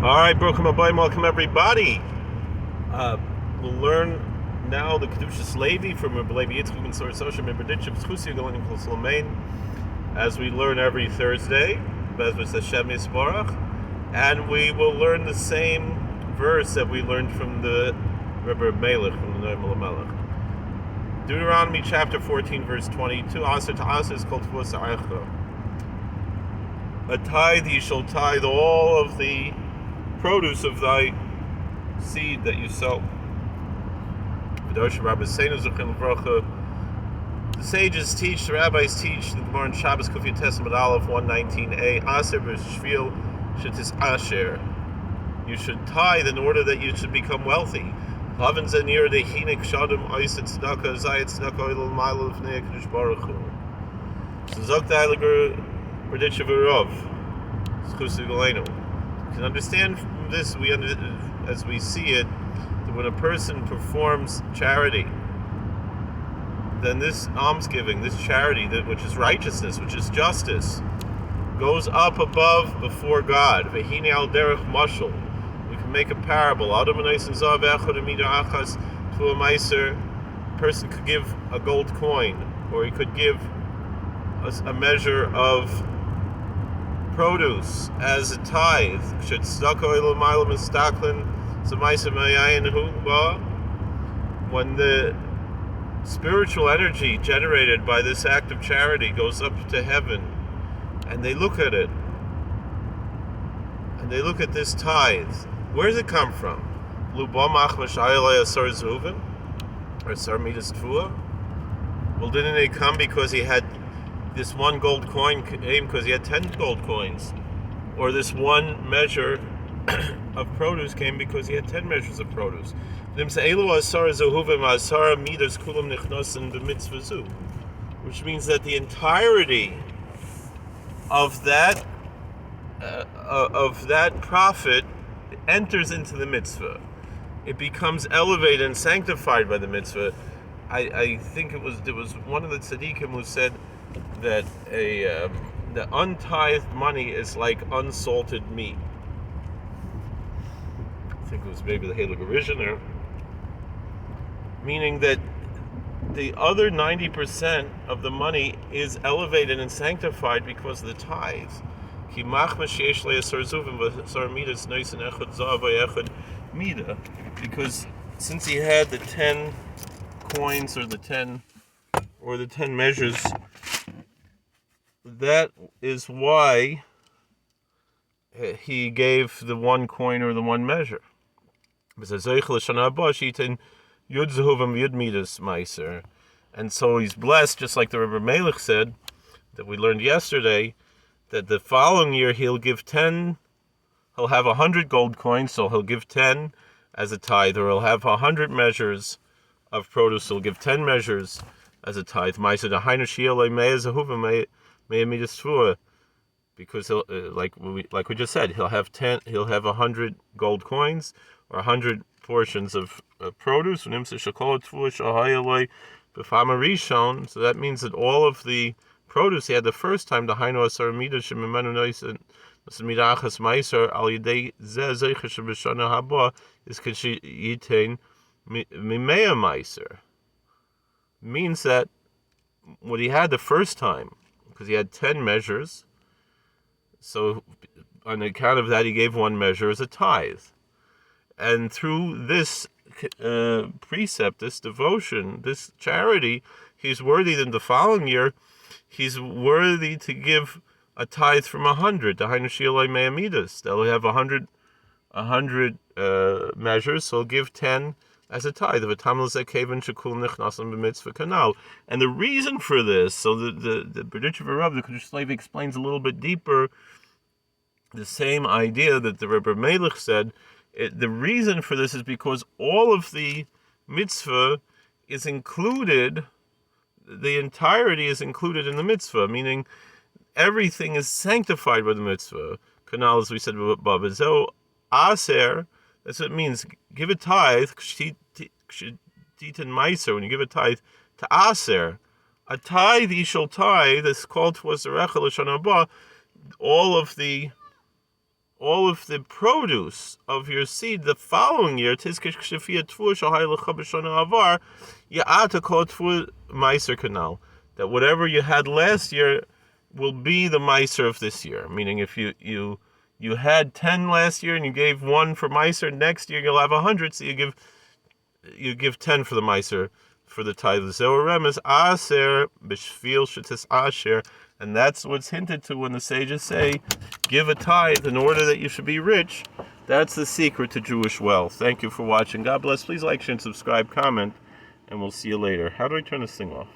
All right, Broken Abayim, welcome everybody. We'll learn now the Kedushas Levi from Rabbi Levi Yitzchak and Sor Sosha Mibraditchev Schusi Galenim Kol Solomain, as we learn every Thursday, Bezvus Hashem Yisborach, and we will learn the same verse that we learned from the Rebbe Melech, from the Noam Melech. Deuteronomy chapter 14, verse 22, Aser to Aser is called Tvus Ha'echa. A tithe, you shall tithe all of the produce of thy seed that you sow. The sages teach, the rabbis teach, the Gemara in Shabbos Kufiyat Testament Aleph 119a, Aser b'shvil shetis asher. You should tithe in order that you should become wealthy. Haven zenir dehinik shadim oiset tzedakah zayit tzedakah oilul ma'al l'fnei HaKadosh Baruch Hu. So zok da'iliger b'ditchev urov zchusi galeinu. You can understand from this, as we see it, that when a person performs charity, then this almsgiving, this charity, which is righteousness, which is justice, goes up above before God. Vehine al derech mashal. We can make a parable. Adam anais and zav echad amida achas to a meiser. A person could give a gold coin, or he could give a measure of produce as a tithe. When the spiritual energy generated by this act of charity goes up to heaven, and they look at it, and they look at this tithe, where does it come from? Well, didn't it come because he had this one gold coin came because he had 10 gold coins? Or this one measure of produce came because he had 10 measures of produce? Which means that the entirety of that profit enters into the mitzvah. It becomes elevated and sanctified by the mitzvah. I think there was one of the tzaddikim who said that the untithed money is like unsalted meat. I think it was maybe the Hasidic Jewish, meaning that the other 90% of the money is elevated and sanctified because of the tithe. Because since he had the 10 coins or the 10 measures, that is why he gave the one coin or the one measure. And so he's blessed, just like the Rebbe Melech said, that we learned yesterday, that the following year he'll have 100 gold coins, so he'll give 10 as a tithe, or he'll have 100 measures of produce, so he'll give 10 measures as a tithe. Because he'll, like we just said, he'll have 100 gold coins or 100 portions of produce. So that means that all of the produce he had the first time, the hainu asar mida shemimenu noisin midachas meiser al yidei zeh zeicher shebeshana haba is kashi yitain mimea meiser. Means that what he had the first time, because he had 10 measures, so on account of that he gave one measure as a tithe. And through this precept, this devotion, this charity, he's worthy that the following year he's worthy to give a tithe from 100. They'll have 100 measures, so he'll give 10 as a tithe. And the reason for this, so the Berditchev Rav, the Kedushas Levi, explains a little bit deeper the same idea that the Rebbe Melech said. The reason for this is because all of the mitzvah is included, the entirety is included in the mitzvah, meaning everything is sanctified by the mitzvah. Kanal, as we said above, so aser, that's what it means. Give a tithe, when you give a tithe to aser, a tithe you shall tithe, that's called towards the rechel l'shana haba, all of the all of the produce of your seed the following year, that whatever you had last year will be the Meiser of this year. Meaning, if you had 10 last year and you gave 1 for Meiser, next year you'll have 100, so you give 10 for the Meiser, for the tithe. Zeorem aser b'shvil shetis asher, and that's what's hinted to when the sages say, give a tithe in order that you should be rich. That's the secret to Jewish wealth. Thank you for watching. God bless. Please like, share, and subscribe, comment, and we'll see you later. How do I turn this thing off?